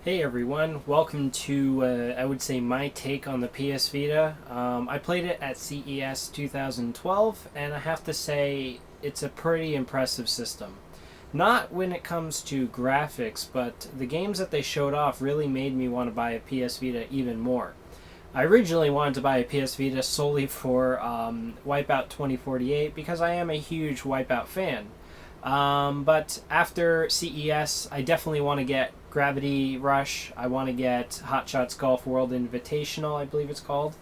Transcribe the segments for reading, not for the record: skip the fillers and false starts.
Hey everyone, welcome to, I would say, my take on the PS Vita. I played it at CES 2012, and I have to say, it's a pretty impressive system. Not when it comes to graphics, but the games that they showed off really made me want to buy a PS Vita even more. I originally wanted to buy a PS Vita solely for Wipeout 2048 because I am a huge Wipeout fan. But after CES, I definitely want to get Gravity Rush. I want to get Hot Shots Golf World Invitational, I believe it's called.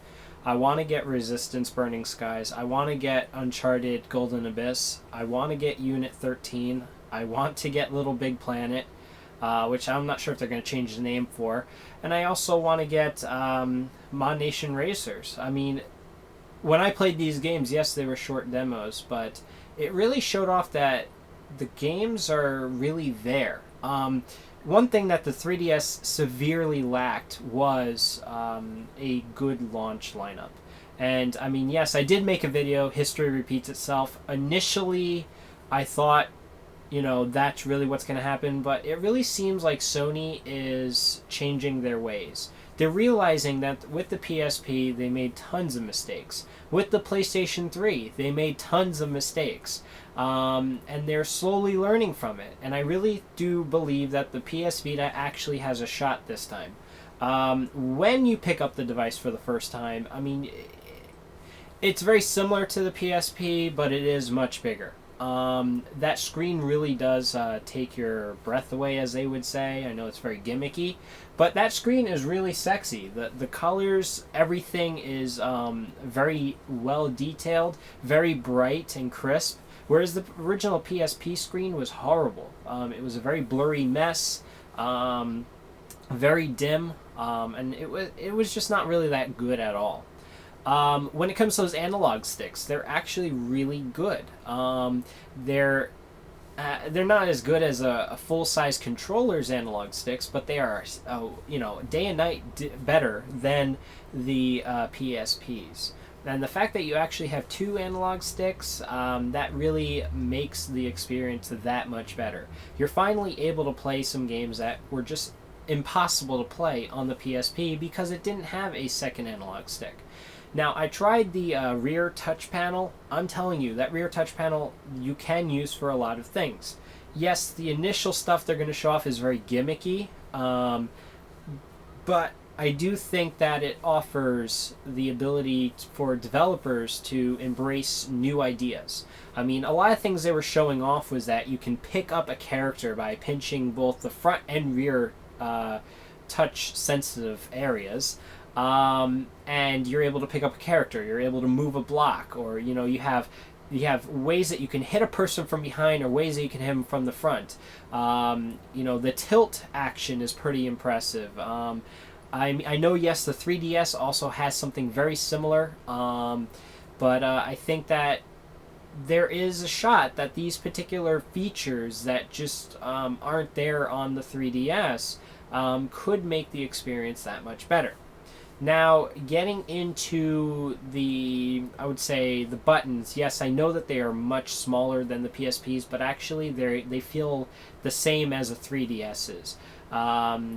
I want to get Resistance Burning Skies. I want to get Uncharted Golden Abyss. I want to get Unit 13. I want to get Little Big Planet, which I'm not sure if they're going to change the name for. And I also want to get Mod Nation Racers. I mean, when I played these games, yes, they were short demos, but it really showed off that the games are really there. One thing that the 3DS severely lacked was a good launch lineup. And, I mean, yes, I did make a video, History Repeats Itself. Initially, I thought, that's really what's going to happen, but it really seems like Sony is changing their ways. They're realizing that with the PSP, they made tons of mistakes. With the PlayStation 3, they made tons of mistakes. And they're slowly learning from it. And I really do believe that the PS Vita actually has a shot this time. When you pick up the device for the first time, I mean, it's very similar to the PSP, but it is much bigger. That screen really does take your breath away, as they would say. I know it's very gimmicky, but that screen is really sexy. The colors, everything is very well detailed, very bright and crisp, whereas the original PSP screen was horrible. It was a very blurry mess, very dim, and it was just not really that good at all. When it comes to those analog sticks, they're actually really good. They're not as good as a full-size controller's analog sticks, but they are, day and night better than the PSPs. And the fact that you actually have two analog sticks, that really makes the experience that much better. You're finally able to play some games that were just impossible to play on the PSP because it didn't have a second analog stick. Now, I tried the rear touch panel. I'm telling you, that rear touch panel you can use for a lot of things. Yes, the initial stuff they're going to show off is very gimmicky, but I do think that it offers the ability for developers to embrace new ideas. I mean, a lot of things they were showing off was that you can pick up a character by pinching both the front and rear touch-sensitive areas. And you're able to pick up a character, you're able to move a block, or you have ways that you can hit a person from behind or ways that you can hit them from the front. The tilt action is pretty impressive. I know, yes, the 3DS also has something very similar, but I think that there is a shot that these particular features that just aren't there on the 3DS could make the experience that much better. Now, getting into I would say, the buttons, yes, I know that they are much smaller than the PSPs, but actually they feel the same as the 3DS's.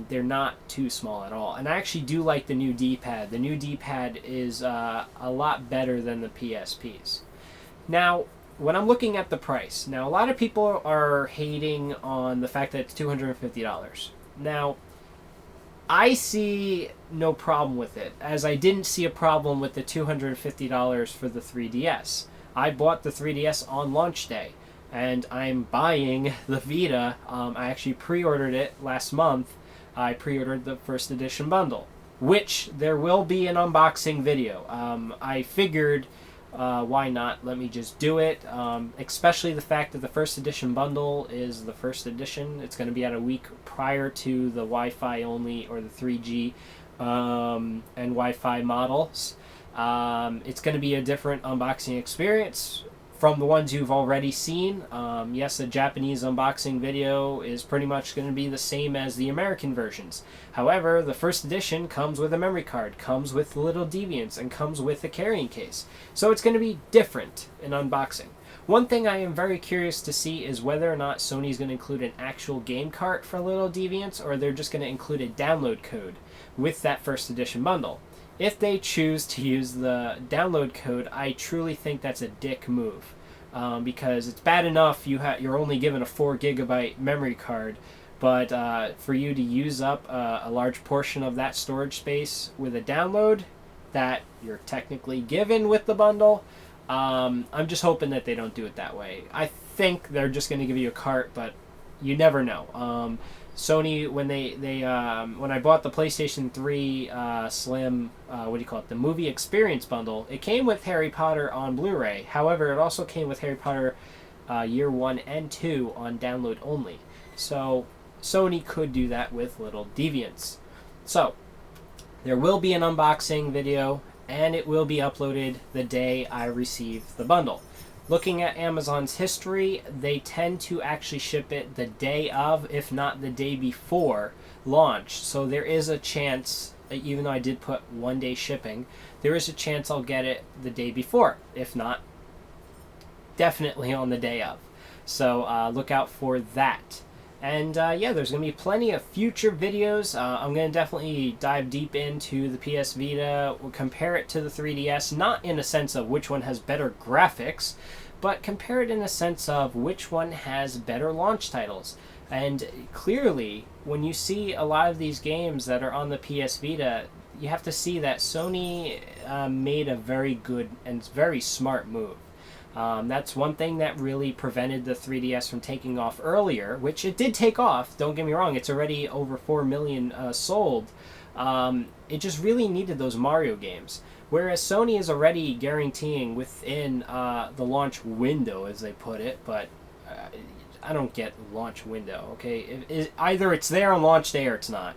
They're not too small at all. And I actually do like the new D-pad. The new D-pad is a lot better than the PSPs. Now, when I'm looking at the price, now a lot of people are hating on the fact that it's $250. Now, I see no problem with it, as I didn't see a problem with the $250 for the 3DS. I bought the 3DS on launch day, and I'm buying the Vita. I actually pre-ordered it last month. I pre-ordered the First Edition Bundle, which there will be an unboxing video. I figured, why not? Let me just do it. Especially the fact that the First Edition Bundle is the first edition. It's going to be out a week prior to the Wi-Fi only or the 3G and Wi-Fi models. It's going to be a different unboxing experience from the ones you've already seen. Yes, the Japanese unboxing video is pretty much going to be the same as the American versions. However, the first edition comes with a memory card, comes with little deviants, and comes with a carrying case. So it's going to be different in unboxing. One thing I am very curious to see is whether or not Sony's going to include an actual game cart for Little Deviants, or they're just going to include a download code with that first edition bundle. If they choose to use the download code, I truly think that's a dick move. Because it's bad enough you're only given a 4 gigabyte memory card, but for you to use up a large portion of that storage space with a download that you're technically given with the bundle, I'm just hoping that they don't do it that way. I think they're just going to give you a cart, but you never know. Sony, when when I bought the PlayStation 3 Slim, the movie experience bundle, it came with Harry Potter on Blu-ray. However, it also came with Harry Potter Year 1 and 2 on download only. So Sony could do that with Little Deviants. So there will be an unboxing video, and it will be uploaded the day I receive the bundle. Looking at Amazon's history, they tend to actually ship it the day of, if not the day before launch. So there is a chance, even though I did put 1 day shipping, there is a chance I'll get it the day before. If not, definitely on the day of. So look out for that. And yeah, there's going to be plenty of future videos. I'm going to definitely dive deep into the PS Vita, we'll compare it to the 3DS, not in a sense of which one has better graphics, but compare it in a sense of which one has better launch titles. And clearly, when you see a lot of these games that are on the PS Vita, you have to see that Sony made a very good and very smart move. That's one thing that really prevented the 3DS from taking off earlier, which it did take off, don't get me wrong, it's already over 4 million sold. It just really needed those Mario games. Whereas Sony is already guaranteeing within the launch window, as they put it, but I don't get launch window, okay? Either it's there on launch day or it's not.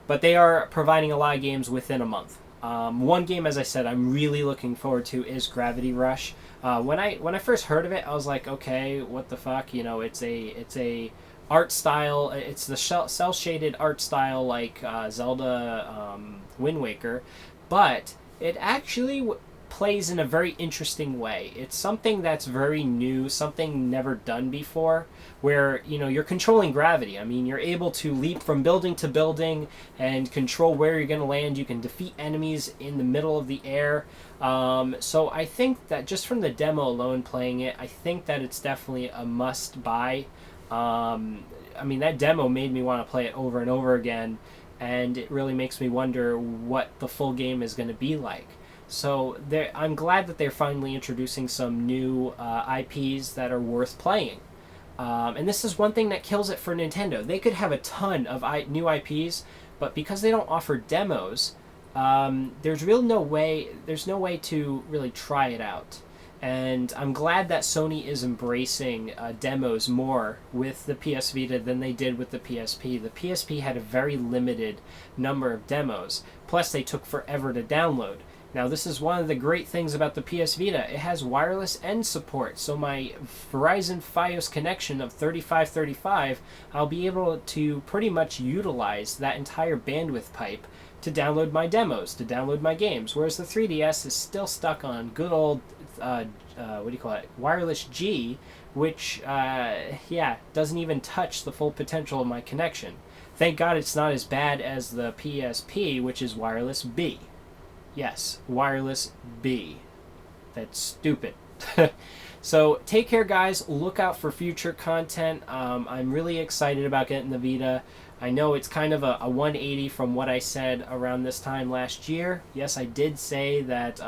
But they are providing a lot of games within a month. One game, as I said, I'm really looking forward to is Gravity Rush. When I first heard of it, I was like, okay, what the fuck? You know, it's a art style. It's the cell shaded art style like Zelda Wind Waker, but it actually plays in a very interesting way. It's something that's very new, something never done before, where, you know, you're controlling gravity. I mean, you're able to leap from building to building and control where you're going to land. You can defeat enemies in the middle of the air. So I think that just from the demo alone, playing it, I think that it's definitely a must-buy. I mean, that demo made me want to play it over and over again, and it really makes me wonder what the full game is going to be like. So I'm glad that they're finally introducing some new IPs that are worth playing. And this is one thing that kills it for Nintendo. They could have a ton of new IPs, but because they don't offer demos, there's no way to really try it out. And I'm glad that Sony is embracing demos more with the PS Vita than they did with the PSP. The PSP had a very limited number of demos, plus they took forever to download. Now, this is one of the great things about the PS Vita. It has wireless end support, so my Verizon Fios connection of 3535, I'll be able to pretty much utilize that entire bandwidth pipe to download my demos, to download my games, whereas the 3DS is still stuck on good old, wireless G, which, doesn't even touch the full potential of my connection. Thank God it's not as bad as the PSP, which is wireless B. Yes, wireless B. That's stupid. So take care, guys. Look out for future content. I'm really excited about getting the Vita. I know it's kind of a 180 from what I said around this time last year. Yes, I did say that,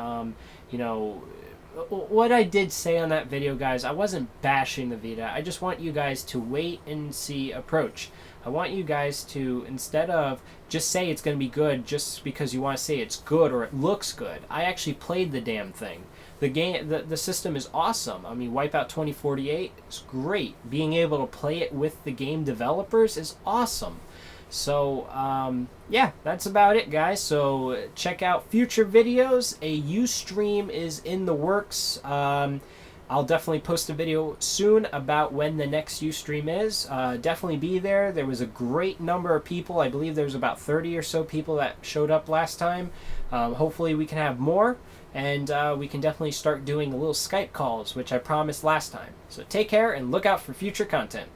what I did say on that video, guys, I wasn't bashing the Vita. I just want you guys to wait and see approach. I want you guys to, instead of just say it's going to be good just because you want to say it's good or it looks good, I actually played the damn thing. The system is awesome. I mean, Wipeout 2048 is great. Being able to play it with the game developers is awesome. So, yeah, that's about it, guys. So, check out future videos. A Ustream is in the works. I'll definitely post a video soon about when the next Ustream is. Definitely be there. There was a great number of people. I believe there was about 30 or so people that showed up last time. Hopefully we can have more, and we can definitely start doing little Skype calls, which I promised last time. So take care and look out for future content.